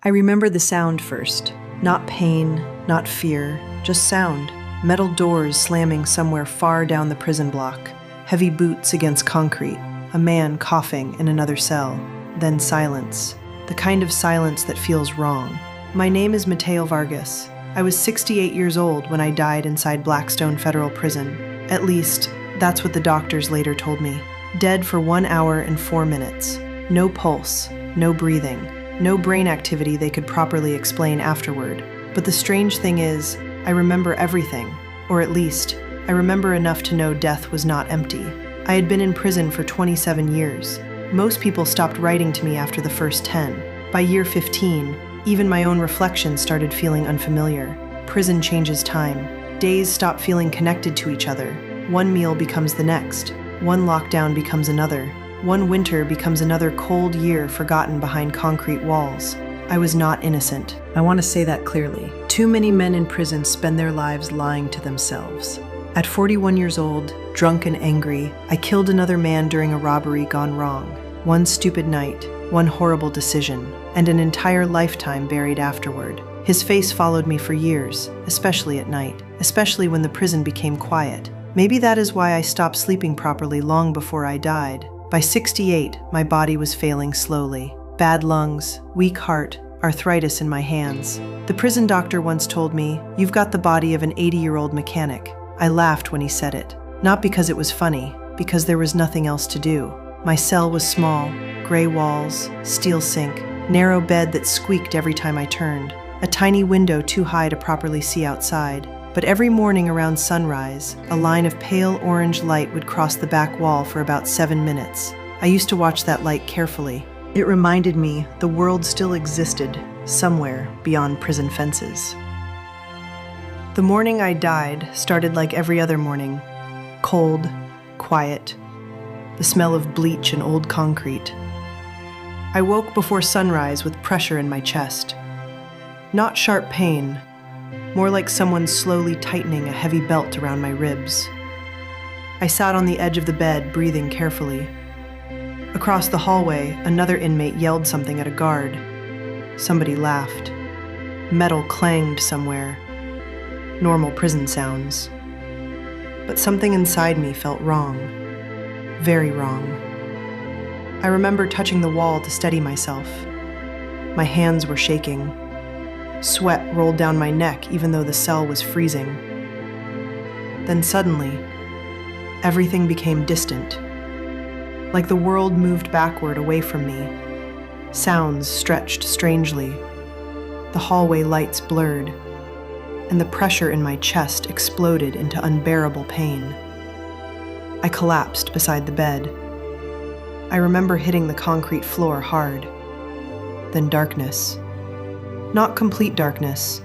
I remember the sound first. Not pain, not fear, just sound. Metal doors slamming somewhere far down the prison block. Heavy boots against concrete. A man coughing in another cell. Then silence. The kind of silence that feels wrong. My name is Mateo Vargas. I was 68 years old when I died inside Blackstone Federal Prison. At least, that's what the doctors later told me. Dead for 1 hour and 4 minutes. No pulse, no breathing, no brain activity they could properly explain afterward. But the strange thing is, I remember everything, or at least, I remember enough to know death was not empty. I had been in prison for 27 years. Most people stopped writing to me after the first 10. By year 15, even my own reflections started feeling unfamiliar. Prison changes time. Days stop feeling connected to each other. One meal becomes the next. One lockdown becomes another. One winter becomes another cold year forgotten behind concrete walls. I was not innocent. I want to say that clearly. Too many men in prison spend their lives lying to themselves. At 41 years old, drunk and angry, I killed another man during a robbery gone wrong. One stupid night, one horrible decision, and an entire lifetime buried afterward. His face followed me for years, especially at night, especially when the prison became quiet. Maybe that is why I stopped sleeping properly long before I died. By 68, my body was failing slowly. Bad lungs, weak heart, arthritis in my hands. The prison doctor once told me, "You've got the body of an 80-year-old mechanic." I laughed when he said it. Not because it was funny, because there was nothing else to do. My cell was small, gray walls, steel sink, narrow bed that squeaked every time I turned, a tiny window too high to properly see outside. But every morning around sunrise, a line of pale orange light would cross the back wall for about 7 minutes. I used to watch that light carefully. It reminded me the world still existed, somewhere beyond prison fences. The morning I died started like every other morning. Cold, quiet, the smell of bleach and old concrete. I woke before sunrise with pressure in my chest. Not sharp pain, more like someone slowly tightening a heavy belt around my ribs. I sat on the edge of the bed, breathing carefully. Across the hallway, another inmate yelled something at a guard. Somebody laughed. Metal clanged somewhere. Normal prison sounds. But something inside me felt wrong. Very wrong. I remember touching the wall to steady myself. My hands were shaking. Sweat rolled down my neck even though the cell was freezing. Then suddenly, everything became distant. Like the world moved backward away from me. Sounds stretched strangely. The hallway lights blurred, and the pressure in my chest exploded into unbearable pain. I collapsed beside the bed. I remember hitting the concrete floor hard. Then darkness. Not complete darkness.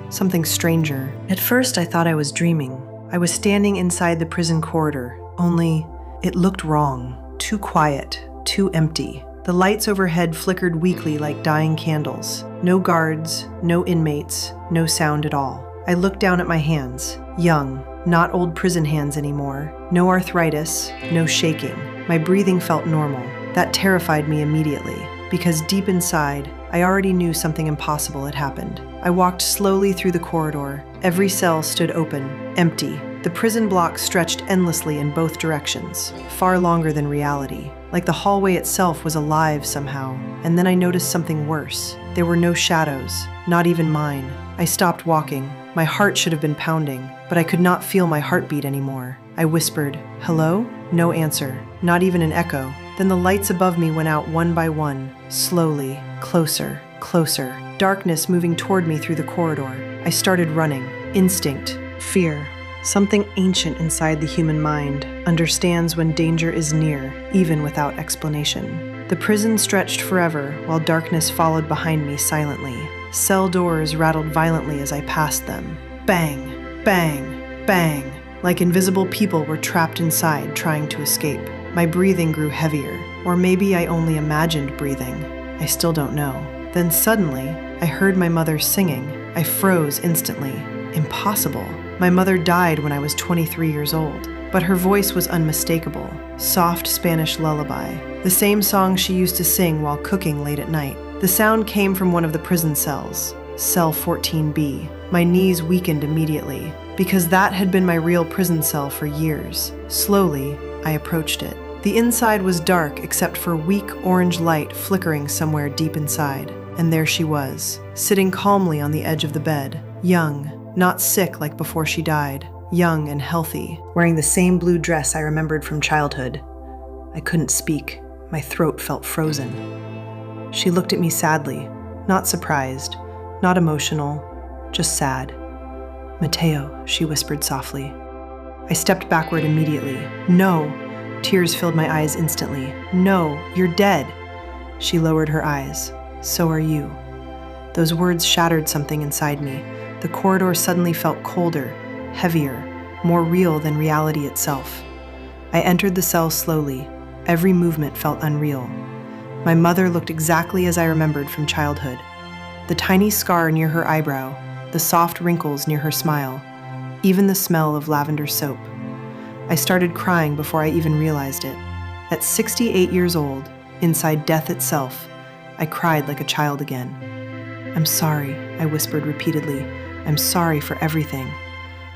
Something stranger. At first I thought I was dreaming. I was standing inside the prison corridor, only it looked wrong. Too quiet, too empty. The lights overhead flickered weakly like dying candles. No guards, no inmates, no sound at all. I looked down at my hands. Young, not old prison hands anymore. No arthritis, no shaking. My breathing felt normal. That terrified me immediately, because deep inside, I already knew something impossible had happened. I walked slowly through the corridor. Every cell stood open, empty. The prison block stretched endlessly in both directions, far longer than reality. Like the hallway itself was alive somehow. And then I noticed something worse. There were no shadows, not even mine. I stopped walking. My heart should have been pounding, but I could not feel my heartbeat anymore. I whispered, "Hello?" No answer, not even an echo. Then the lights above me went out one by one, slowly, closer, closer. Darkness moving toward me through the corridor. I started running. Instinct, fear. Something ancient inside the human mind understands when danger is near, even without explanation. The prison stretched forever while darkness followed behind me silently. Cell doors rattled violently as I passed them. Bang, bang, bang, like invisible people were trapped inside trying to escape. My breathing grew heavier, or maybe I only imagined breathing. I still don't know. Then suddenly, I heard my mother singing. I froze instantly. Impossible. My mother died when I was 23 years old, but her voice was unmistakable. Soft Spanish lullaby. The same song she used to sing while cooking late at night. The The sound came from one of the prison cells, cell 14B. My knees weakened immediately, because that had been my real prison cell for years. Slowly, I approached it. The inside was dark except for weak orange light flickering somewhere deep inside. And there she was, sitting calmly on the edge of the bed, young, not sick like before she died, young and healthy, wearing the same blue dress I remembered from childhood. I couldn't speak. My throat felt frozen. She looked at me sadly, not surprised, not emotional, just sad. "Mateo," she whispered softly. I stepped backward immediately. "No." Tears filled my eyes instantly. "No, you're dead." She lowered her eyes. "So are you." Those words shattered something inside me. The corridor suddenly felt colder, heavier, more real than reality itself. I entered the cell slowly. Every movement felt unreal. My mother looked exactly as I remembered from childhood. The tiny scar near her eyebrow, the soft wrinkles near her smile, even the smell of lavender soap. I started crying before I even realized it. At 68 years old, inside death itself, I cried like a child again. "I'm sorry," I whispered repeatedly. "I'm sorry for everything."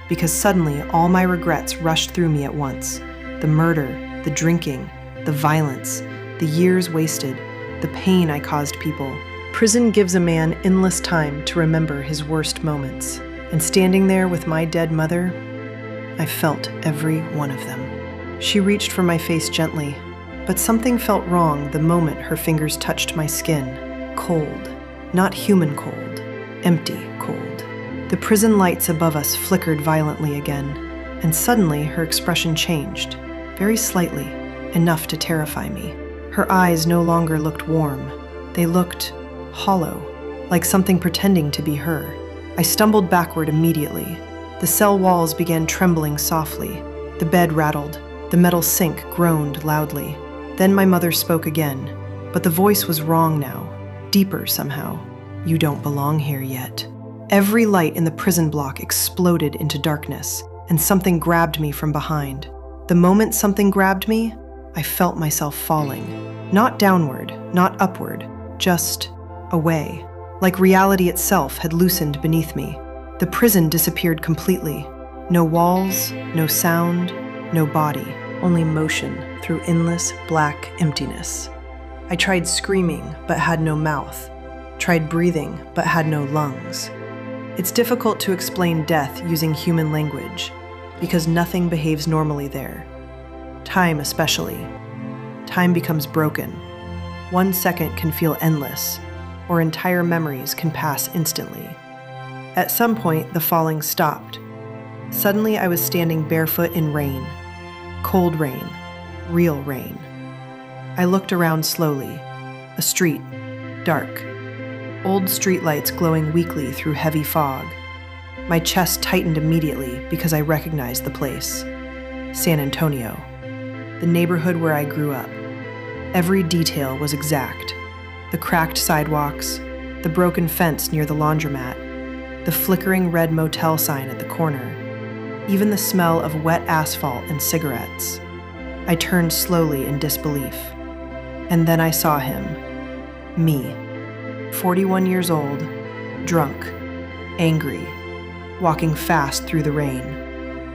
Because suddenly all my regrets rushed through me at once. The murder, the drinking, the violence, the years wasted, the pain I caused people. Prison gives a man endless time to remember his worst moments. And standing there with my dead mother, I felt every one of them. She reached for my face gently, but something felt wrong the moment her fingers touched my skin. Cold. Not human cold. Empty cold. The prison lights above us flickered violently again, and suddenly her expression changed, very slightly, enough to terrify me. Her eyes no longer looked warm. They looked hollow, like something pretending to be her. I stumbled backward immediately. The cell walls began trembling softly. The bed rattled. The metal sink groaned loudly. Then my mother spoke again, but the voice was wrong now, deeper somehow. "You don't belong here yet." Every light in the prison block exploded into darkness, and something grabbed me from behind. The moment something grabbed me, I felt myself falling. Not downward, not upward, just away. Like reality itself had loosened beneath me. The prison disappeared completely. No walls, no sound, no body, only motion through endless black emptiness. I tried screaming, but had no mouth. Tried breathing, but had no lungs. It's difficult to explain death using human language, because nothing behaves normally there. Time especially. Time becomes broken. 1 second can feel endless, or entire memories can pass instantly. At some point, the falling stopped. Suddenly, I was standing barefoot in rain. Cold rain. Real rain. I looked around slowly. A street. Dark. Old streetlights glowing weakly through heavy fog. My chest tightened immediately because I recognized the place. San Antonio. The neighborhood where I grew up. Every detail was exact. The cracked sidewalks, the broken fence near the laundromat, the flickering red motel sign at the corner, even the smell of wet asphalt and cigarettes. I turned slowly in disbelief. And then I saw him. Me. 41 years old, drunk, angry, walking fast through the rain.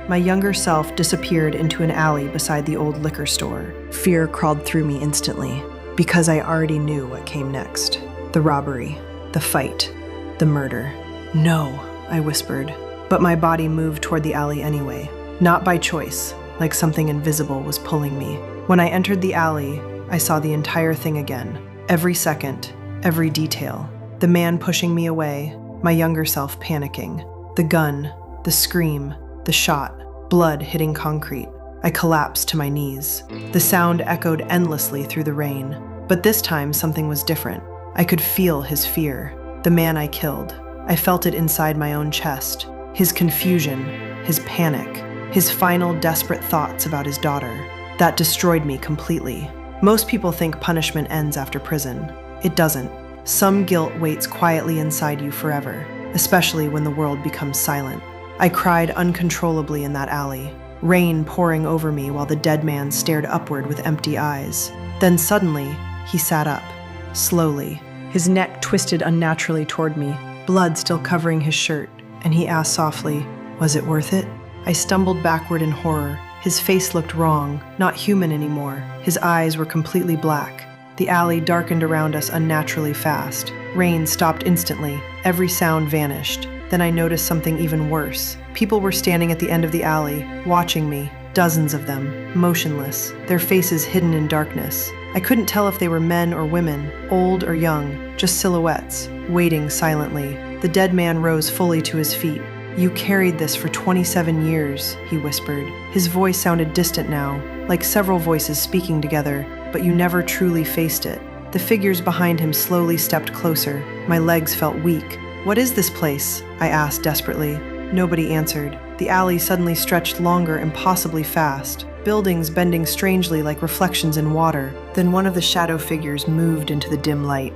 My younger self disappeared into an alley beside the old liquor store. Fear crawled through me instantly, because I already knew what came next. The robbery, the fight, the murder. "No," I whispered, but my body moved toward the alley anyway, not by choice, like something invisible was pulling me. When I entered the alley, I saw the entire thing again. Every second, every detail. The man pushing me away, my younger self panicking. The gun, the scream, the shot, blood hitting concrete. I collapsed to my knees. The sound echoed endlessly through the rain. But this time, something was different. I could feel his fear. The man I killed. I felt it inside my own chest. His confusion, his panic, his final desperate thoughts about his daughter. That destroyed me completely. Most people think punishment ends after prison. It doesn't. Some guilt waits quietly inside you forever, especially when the world becomes silent. I cried uncontrollably in that alley, rain pouring over me while the dead man stared upward with empty eyes. Then suddenly, he sat up, slowly, His neck twisted unnaturally toward me, blood still covering his shirt, and he asked softly, "Was it worth it?" I stumbled backward in horror. His face looked wrong, not human anymore. His eyes were completely black. The alley darkened around us unnaturally fast. Rain stopped instantly. Every sound vanished. Then I noticed something even worse. People were standing at the end of the alley, watching me, dozens of them, motionless, their faces hidden in darkness. I couldn't tell if they were men or women, old or young, just silhouettes, waiting silently. The dead man rose fully to his feet. "You carried this for 27 years, he whispered. His voice sounded distant now, like several voices speaking together, but you never truly faced it. The figures behind him slowly stepped closer. My legs felt weak. "What is this place?" I asked desperately. Nobody answered. The alley suddenly stretched longer, impossibly fast, buildings bending strangely like reflections in water. Then one of the shadow figures moved into the dim light.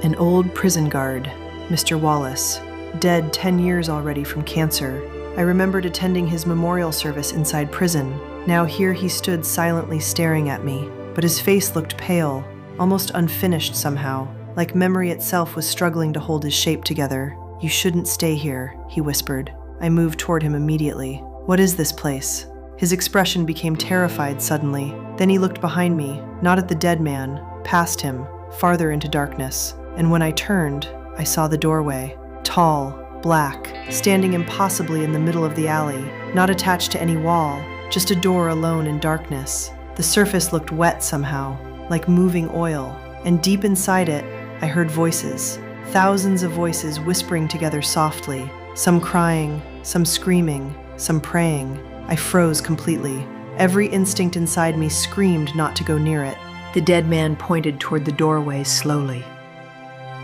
An old prison guard, Mr. Wallace, dead 10 years already from cancer. I remembered attending his memorial service inside prison. Now here he stood silently staring at me, but his face looked pale, almost unfinished somehow, like memory itself was struggling to hold his shape together. "You shouldn't stay here," he whispered. I moved toward him immediately. "What is this place?" His expression became terrified suddenly. Then he looked behind me, not at the dead man, past him, farther into darkness. And when I turned, I saw the doorway. Tall, black, standing impossibly in the middle of the alley, not attached to any wall, just a door alone in darkness. The surface looked wet somehow, like moving oil, and deep inside it, I heard voices. Thousands of voices whispering together softly, some crying, some screaming, some praying. I froze completely. Every instinct inside me screamed not to go near it. The dead man pointed toward the doorway slowly.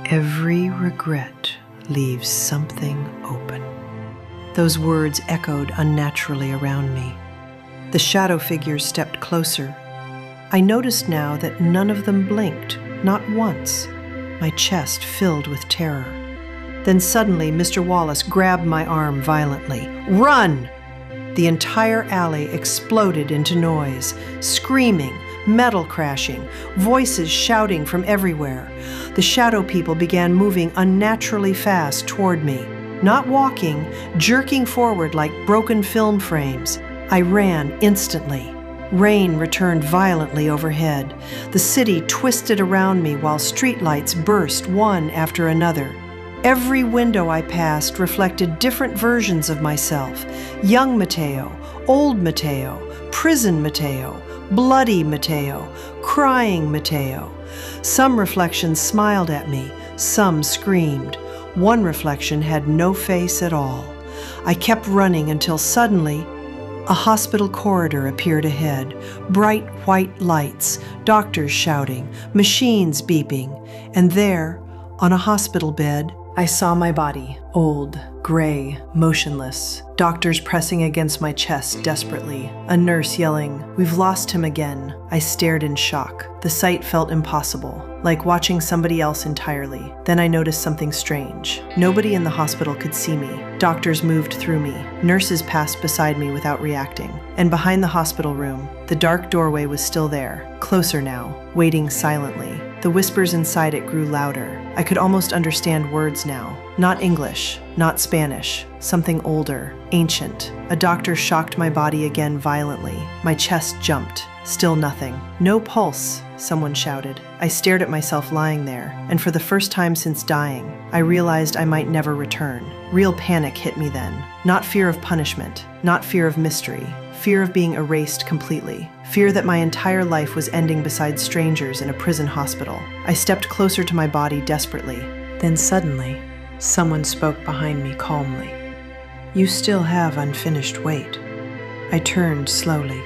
"Every regret leaves something open." Those words echoed unnaturally around me. The shadow figures stepped closer. I noticed now that none of them blinked, not once. My chest filled with terror. Then suddenly, Mr. Wallace grabbed my arm violently. "Run!" The entire alley exploded into noise, screaming, metal crashing, voices shouting from everywhere. The shadow people began moving unnaturally fast toward me, not walking, jerking forward like broken film frames. I ran instantly. Rain returned violently overhead. The city twisted around me while streetlights burst one after another. Every window I passed reflected different versions of myself. Young Mateo, old Mateo, prison Mateo, bloody Mateo, crying Mateo. Some reflections smiled at me, some screamed. One reflection had no face at all. I kept running until suddenly, a hospital corridor appeared ahead, bright white lights, doctors shouting, machines beeping, and there, on a hospital bed, I saw my body, old, gray, motionless, doctors pressing against my chest desperately, a nurse yelling, "We've lost him again." I stared in shock. The sight felt impossible, like watching somebody else entirely. Then I noticed something strange. Nobody in the hospital could see me. Doctors moved through me. Nurses passed beside me without reacting. And behind the hospital room, the dark doorway was still there, closer now, waiting silently. The whispers inside it grew louder. I could almost understand words now. Not English, not Spanish, something older, ancient. A doctor shocked my body again violently. My chest jumped. Still nothing. "No pulse," someone shouted. I stared at myself lying there, and for the first time since dying, I realized I might never return. Real panic hit me then. Not fear of punishment, not fear of mystery, fear of being erased completely. Fear that my entire life was ending beside strangers in a prison hospital. I stepped closer to my body desperately. Then suddenly, someone spoke behind me calmly. "You still have unfinished weight." I turned slowly.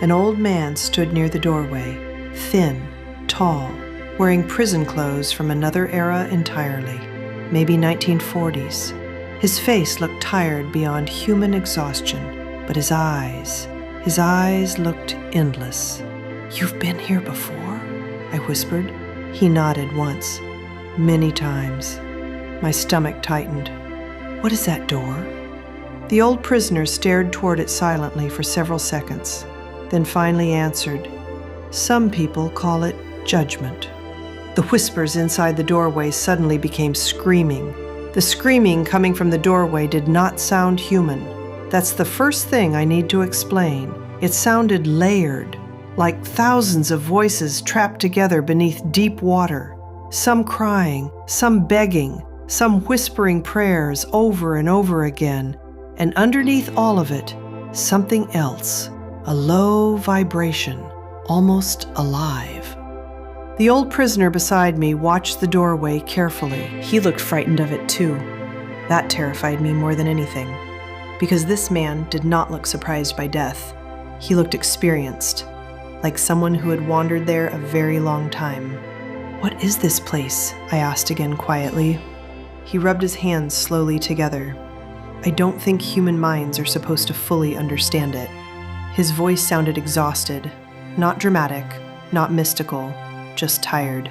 An old man stood near the doorway, thin, tall, wearing prison clothes from another era entirely, maybe 1940s. His face looked tired beyond human exhaustion, but his eyes looked endless. "You've been here before?" I whispered. He nodded once, many times. My stomach tightened. "What is that door?" The old prisoner stared toward it silently for several seconds, then finally answered, "Some people call it judgment." The whispers inside the doorway suddenly became screaming. The screaming coming from the doorway did not sound human. That's the first thing I need to explain. It sounded layered, like thousands of voices trapped together beneath deep water. Some crying, some begging, some whispering prayers over and over again. And underneath all of it, something else, a low vibration, almost alive. The old prisoner beside me watched the doorway carefully. He looked frightened of it too. That terrified me more than anything, because this man did not look surprised by death. He looked experienced, like someone who had wandered there a very long time. "What is this place?" I asked again quietly. He rubbed his hands slowly together. "I don't think human minds are supposed to fully understand it." His voice sounded exhausted, not dramatic, not mystical, just tired.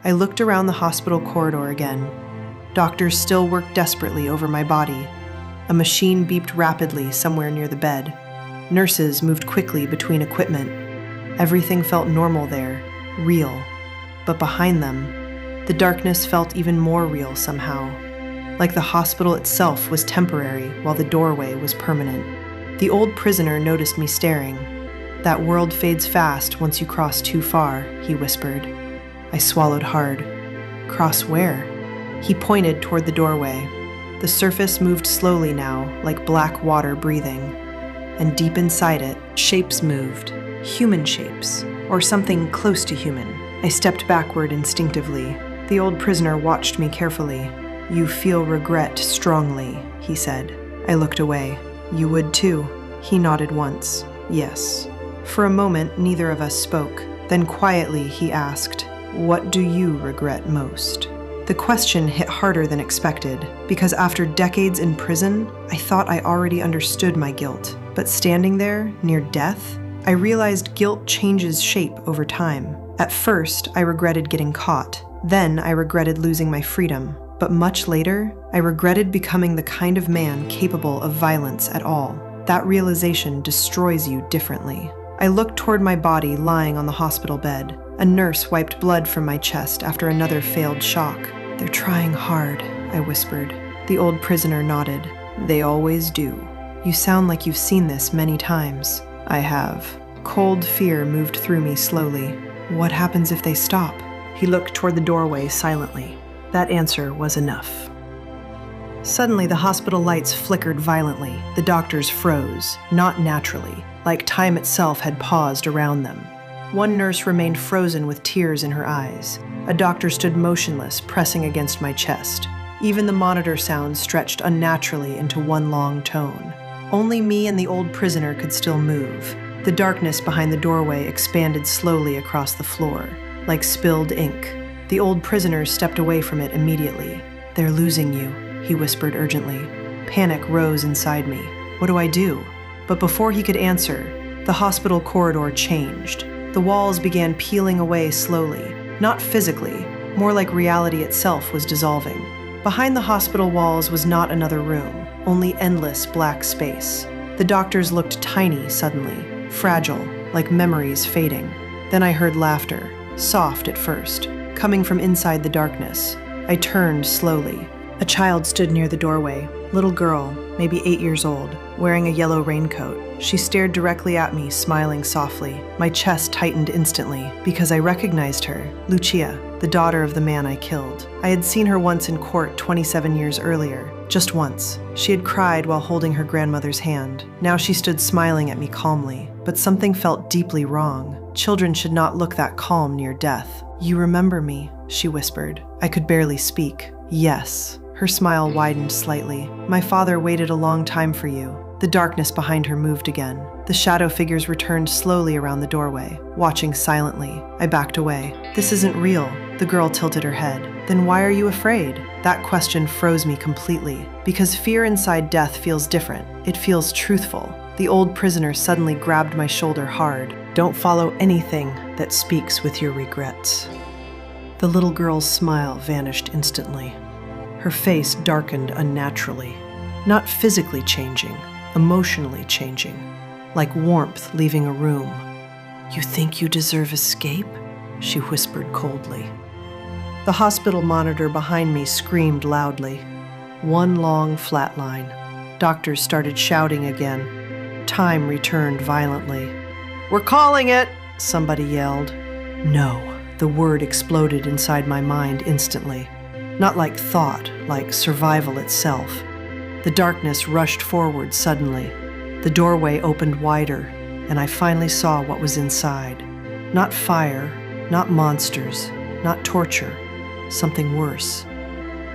I looked around the hospital corridor again. Doctors still worked desperately over my body. A machine beeped rapidly somewhere near the bed. Nurses moved quickly between equipment. Everything felt normal there, real. But behind them, the darkness felt even more real somehow, like the hospital itself was temporary while the doorway was permanent. The old prisoner noticed me staring. "That world fades fast once you cross too far," he whispered. I swallowed hard. "Cross where?" He pointed toward the doorway. The surface moved slowly now, like black water breathing. And deep inside it, shapes moved. Human shapes, or something close to human. I stepped backward instinctively. The old prisoner watched me carefully. "You feel regret strongly," he said. I looked away. "You would too." He nodded once. "Yes." For a moment, neither of us spoke. Then quietly he asked, "What do you regret most?" The question hit harder than expected, because after decades in prison, I thought I already understood my guilt. But standing there, near death, I realized guilt changes shape over time. At first, I regretted getting caught. Then I regretted losing my freedom. But much later, I regretted becoming the kind of man capable of violence at all. That realization destroys you differently. I looked toward my body lying on the hospital bed. A nurse wiped blood from my chest after another failed shock. "They're trying hard," I whispered. The old prisoner nodded. "They always do. You sound like you've seen this many times." "I have." Cold fear moved through me slowly. "What happens if they stop?" He looked toward the doorway silently. That answer was enough. Suddenly, the hospital lights flickered violently. The doctors froze, not naturally, like time itself had paused around them. One nurse remained frozen with tears in her eyes. A doctor stood motionless, pressing against my chest. Even the monitor sounds stretched unnaturally into one long tone. Only me and the old prisoner could still move. The darkness behind the doorway expanded slowly across the floor, like spilled ink. The old prisoner stepped away from it immediately. "They're losing you," he whispered urgently. Panic rose inside me. What do I do? But before he could answer, the hospital corridor changed. The walls began peeling away slowly, not physically, more like reality itself was dissolving. Behind the hospital walls was not another room, only endless black space. The doctors looked tiny suddenly, fragile, like memories fading. Then I heard laughter, soft at first, coming from inside the darkness. I turned slowly. A child stood near the doorway, little girl, maybe 8 years old, wearing a yellow raincoat. She stared directly at me, smiling softly. My chest tightened instantly because I recognized her, Lucia, the daughter of the man I killed. I had seen her once in court 27 years earlier, just once. She had cried while holding her grandmother's hand. Now she stood smiling at me calmly, but something felt deeply wrong. Children should not look that calm near death. "You remember me," she whispered. I could barely speak. "Yes." Her smile widened slightly. "My father waited a long time for you." The darkness behind her moved again. The shadow figures returned slowly around the doorway, watching silently. I backed away. "This isn't real." The girl tilted her head. "Then why are you afraid?" That question froze me completely, because fear inside death feels different. It feels truthful. The old prisoner suddenly grabbed my shoulder hard. "Don't follow anything that speaks with your regrets." The little girl's smile vanished instantly. Her face darkened unnaturally, not physically changing, emotionally changing, like warmth leaving a room. "You think you deserve escape?" she whispered coldly. The hospital monitor behind me screamed loudly. One long flat line. Doctors started shouting again. Time returned violently. "We're calling it!" somebody yelled. No, the word exploded inside my mind instantly. Not like thought, like survival itself. The darkness rushed forward suddenly. The doorway opened wider, and I finally saw what was inside. Not fire, not monsters, not torture. Something worse.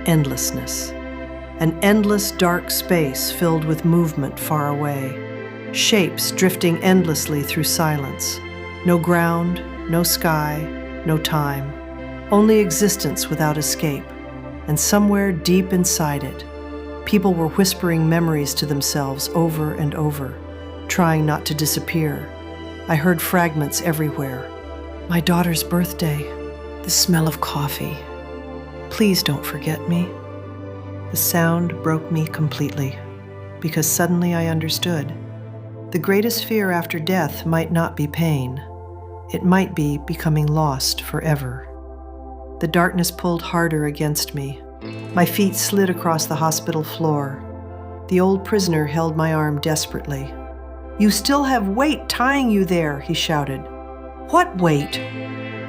Endlessness. An endless dark space filled with movement far away. Shapes drifting endlessly through silence. No ground, no sky, no time. Only existence without escape. And somewhere deep inside it, people were whispering memories to themselves over and over, trying not to disappear. I heard fragments everywhere. My daughter's birthday. The smell of coffee. Please don't forget me. The sound broke me completely, because suddenly I understood. The greatest fear after death might not be pain. It might be becoming lost forever. The darkness pulled harder against me. My feet slid across the hospital floor. The old prisoner held my arm desperately. "You still have weight tying you there," he shouted. "What weight?"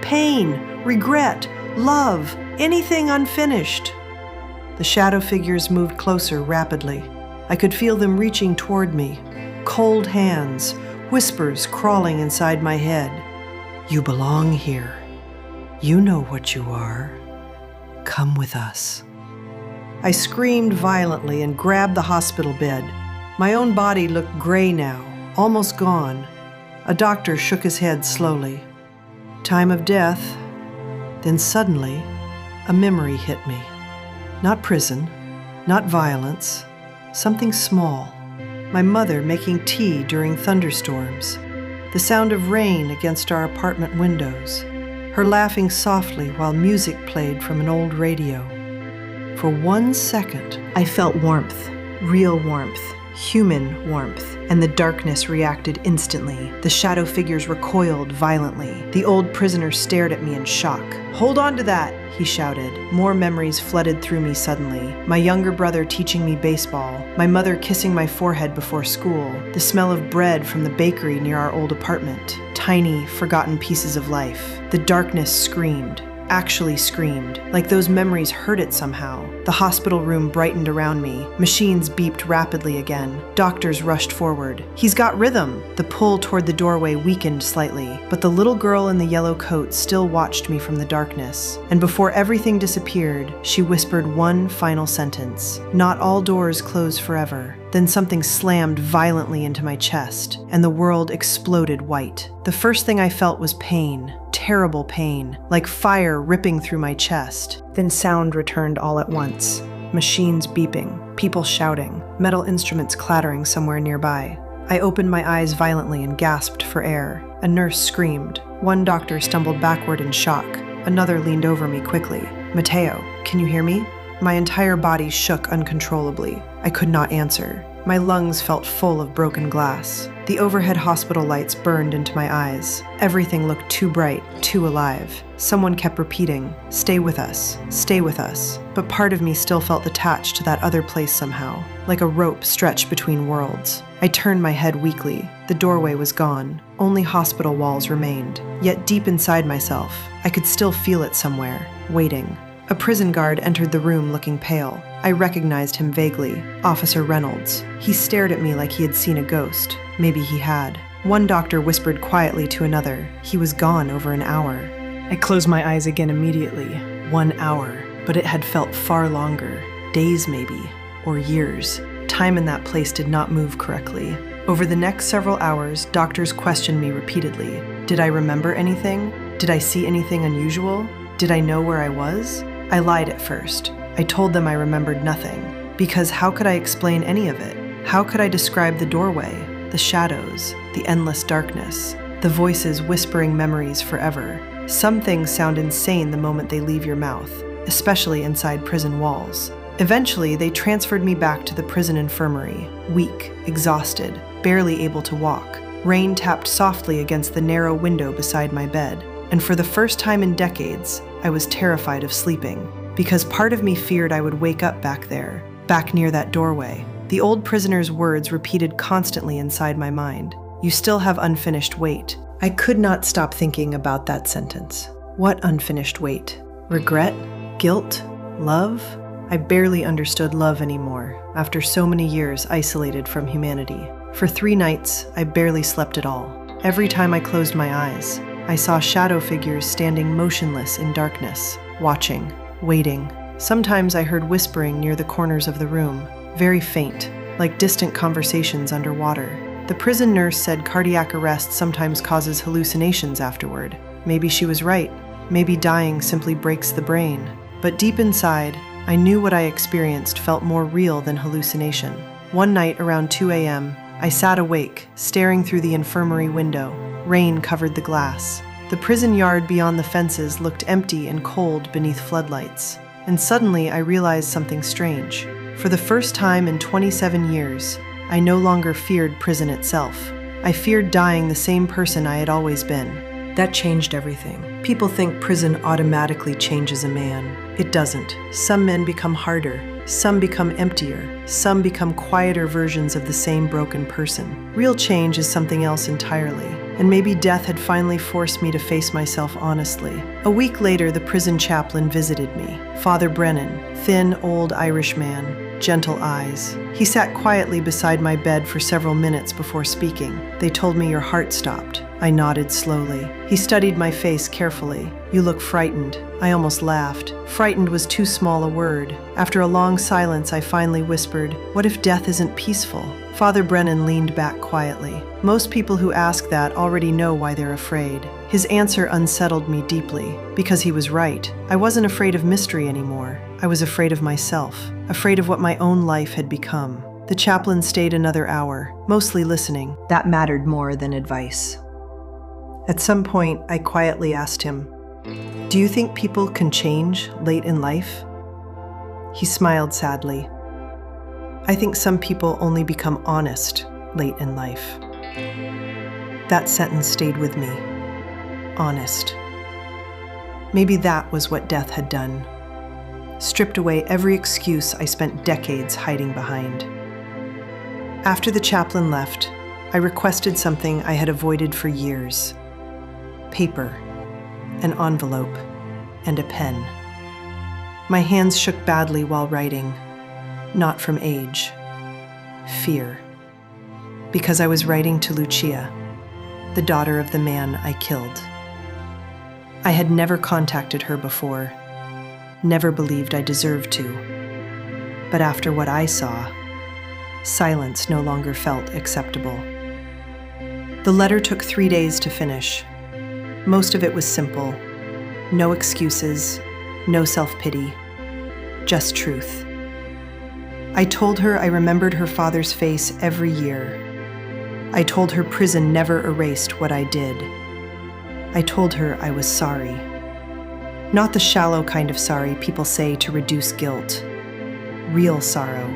"Pain, regret, love, anything unfinished." The shadow figures moved closer rapidly. I could feel them reaching toward me. Cold hands, whispers crawling inside my head. "You belong here. You know what you are. Come with us." I screamed violently and grabbed the hospital bed. My own body looked gray now, almost gone. A doctor shook his head slowly. Time of death. Then suddenly, a memory hit me. Not prison, not violence, something small. My mother making tea during thunderstorms. The sound of rain against our apartment windows. Her laughing softly while music played from an old radio. For 1 second, I felt warmth, real warmth, human warmth, and the darkness reacted instantly. The shadow figures recoiled violently. The old prisoner stared at me in shock. "Hold on to that," he shouted. More memories flooded through me suddenly. My younger brother teaching me baseball, my mother kissing my forehead before school, the smell of bread from the bakery near our old apartment, tiny, forgotten pieces of life. The darkness screamed. Actually screamed, like those memories hurt it somehow. The hospital room brightened around me. Machines beeped rapidly again. Doctors rushed forward. "He's got rhythm!" The pull toward the doorway weakened slightly, but the little girl in the yellow coat still watched me from the darkness. And before everything disappeared, she whispered one final sentence. "Not all doors close forever." Then something slammed violently into my chest, and the world exploded white. The first thing I felt was pain. Terrible pain, like fire ripping through my chest. Then sound returned all at once. Machines beeping, people shouting, metal instruments clattering somewhere nearby. I opened my eyes violently and gasped for air. A nurse screamed. One doctor stumbled backward in shock. Another leaned over me quickly. "Mateo, can you hear me?" My entire body shook uncontrollably. I could not answer. My lungs felt full of broken glass. The overhead hospital lights burned into my eyes. Everything looked too bright, too alive. Someone kept repeating, "Stay with us, stay with us." But part of me still felt attached to that other place somehow, like a rope stretched between worlds. I turned my head weakly. The doorway was gone. Only hospital walls remained. Yet deep inside myself, I could still feel it somewhere, waiting. A prison guard entered the room looking pale. I recognized him vaguely, Officer Reynolds. He stared at me like he had seen a ghost. Maybe he had. One doctor whispered quietly to another. He was gone over an hour. I closed my eyes again immediately. 1 hour. But it had felt far longer. Days maybe, or years. Time in that place did not move correctly. Over the next several hours, doctors questioned me repeatedly. Did I remember anything? Did I see anything unusual? Did I know where I was? I lied at first. I told them I remembered nothing. Because how could I explain any of it? How could I describe the doorway, the shadows, the endless darkness, the voices whispering memories forever? Some things sound insane the moment they leave your mouth, especially inside prison walls. Eventually, they transferred me back to the prison infirmary, weak, exhausted, barely able to walk. Rain tapped softly against the narrow window beside my bed. And for the first time in decades, I was terrified of sleeping, because part of me feared I would wake up back there, back near that doorway. The old prisoner's words repeated constantly inside my mind. You still have unfinished weight. I could not stop thinking about that sentence. What unfinished weight? Regret? Guilt? Love? I barely understood love anymore, after so many years isolated from humanity. For 3 nights, I barely slept at all. Every time I closed my eyes, I saw shadow figures standing motionless in darkness, watching, waiting. Sometimes I heard whispering near the corners of the room, very faint, like distant conversations underwater. The prison nurse said cardiac arrest sometimes causes hallucinations afterward. Maybe she was right. Maybe dying simply breaks the brain. But deep inside, I knew what I experienced felt more real than hallucination. One night around 2 a.m., I sat awake, staring through the infirmary window. Rain covered the glass. The prison yard beyond the fences looked empty and cold beneath floodlights. And suddenly I realized something strange. For the first time in 27 years, I no longer feared prison itself. I feared dying the same person I had always been. That changed everything. People think prison automatically changes a man. It doesn't. Some men become harder. Some become emptier. Some become quieter versions of the same broken person. Real change is something else entirely. And maybe death had finally forced me to face myself honestly. A week later, the prison chaplain visited me. Father Brennan, thin, old Irish man, gentle eyes. He sat quietly beside my bed for several minutes before speaking. They told me your heart stopped. I nodded slowly. He studied my face carefully. You look frightened. I almost laughed. Frightened was too small a word. After a long silence, I finally whispered, "What if death isn't peaceful?" Father Brennan leaned back quietly. Most people who ask that already know why they're afraid. His answer unsettled me deeply, because he was right. I wasn't afraid of mystery anymore. I was afraid of myself, afraid of what my own life had become. The chaplain stayed another hour, mostly listening. That mattered more than advice. At some point, I quietly asked him, "Do you think people can change late in life?" He smiled sadly. "I think some people only become honest late in life." That sentence stayed with me. Honest. Maybe that was what death had done. Stripped away every excuse I spent decades hiding behind. After the chaplain left, I requested something I had avoided for years. Paper, an envelope, and a pen. My hands shook badly while writing, not from age, fear. Because I was writing to Lucia, the daughter of the man I killed. I had never contacted her before, never believed I deserved to. But after what I saw, silence no longer felt acceptable. The letter took 3 days to finish. Most of it was simple. No excuses, no self-pity, just truth. I told her I remembered her father's face every year. I told her prison never erased what I did. I told her I was sorry. Not the shallow kind of sorry people say to reduce guilt. Real sorrow.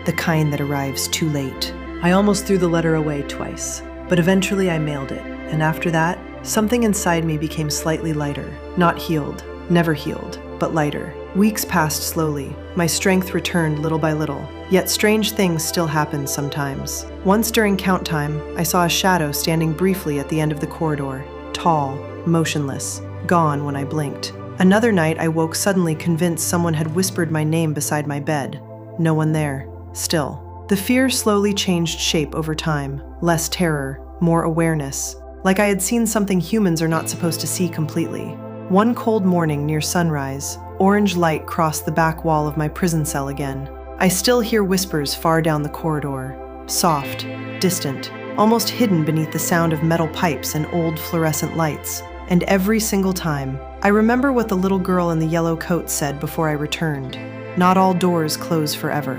The kind that arrives too late. I almost threw the letter away twice, but eventually I mailed it, and after that, something inside me became slightly lighter. Not healed, never healed, but lighter. Weeks passed slowly. My strength returned little by little. Yet strange things still happened sometimes. Once during count time, I saw a shadow standing briefly at the end of the corridor. Tall, motionless, gone when I blinked. Another night, I woke suddenly convinced someone had whispered my name beside my bed. No one there. Still. The fear slowly changed shape over time. Less terror, more awareness. Like I had seen something humans are not supposed to see completely. One cold morning near sunrise, orange light crossed the back wall of my prison cell again. I still hear whispers far down the corridor. Soft, distant, almost hidden beneath the sound of metal pipes and old fluorescent lights. And every single time, I remember what the little girl in the yellow coat said before I returned. Not all doors close forever.